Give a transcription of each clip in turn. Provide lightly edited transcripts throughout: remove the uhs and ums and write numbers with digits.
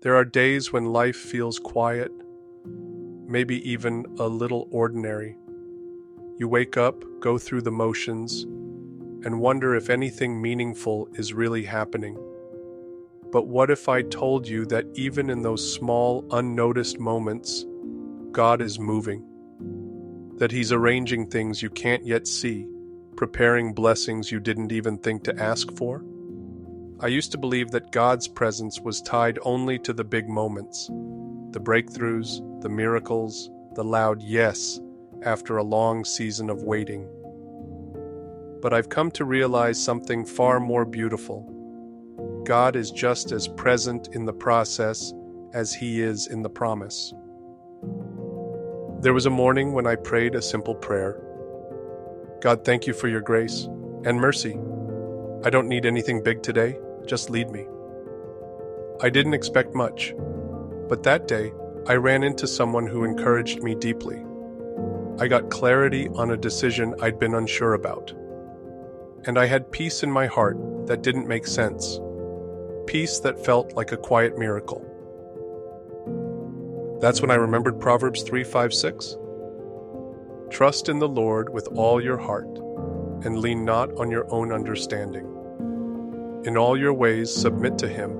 There are days when life feels quiet, maybe even a little ordinary. You wake up, go through the motions, and wonder if anything meaningful is really happening. But what if I told you that even in those small, unnoticed moments, God is moving? That He's arranging things you can't yet see, preparing blessings you didn't even think to ask for? I used to believe that God's presence was tied only to the big moments, the breakthroughs, the miracles, the loud yes after a long season of waiting. But I've come to realize something far more beautiful. God is just as present in the process as He is in the promise. There was a morning when I prayed a simple prayer. God, thank you for your grace and mercy. I don't need anything big today, just lead me. I didn't expect much, but that day I ran into someone who encouraged me deeply. I got clarity on a decision I'd been unsure about. And I had peace in my heart that didn't make sense. Peace that felt like a quiet miracle. That's when I remembered Proverbs 3:5-6. Trust in the Lord with all your heart, and lean not on your own understanding. In all your ways submit to Him,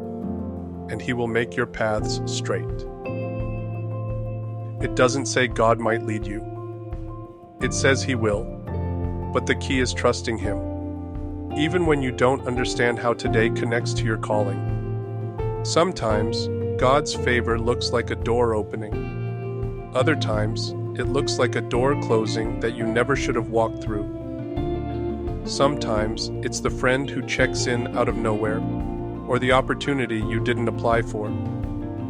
and He will make your paths straight. It doesn't say God might lead you. It says He will, but the key is trusting Him, even when you don't understand how today connects to your calling. Sometimes, God's favor looks like a door opening. Other times, it looks like a door closing that you never should have walked through. Sometimes, it's the friend who checks in out of nowhere, or the opportunity you didn't apply for.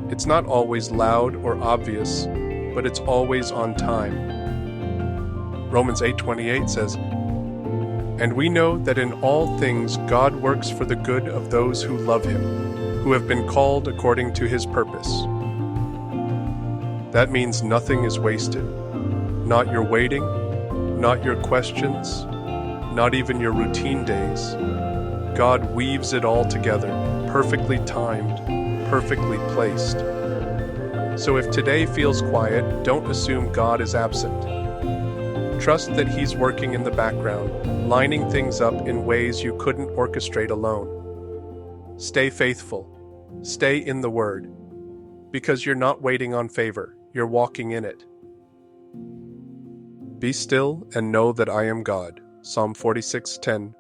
It's not always loud or obvious, but it's always on time. Romans 8:28 says, "And we know that in all things God works for the good of those who love Him, who have been called according to His purpose." That means nothing is wasted. Not your waiting, not your questions, not even your routine days. God weaves it all together, perfectly timed, perfectly placed. So if today feels quiet, don't assume God is absent. Trust that He's working in the background, lining things up in ways you couldn't orchestrate alone. Stay faithful. Stay in the Word. Because you're not waiting on favor, you're walking in it. Be still and know that I am God. Psalm 46:10.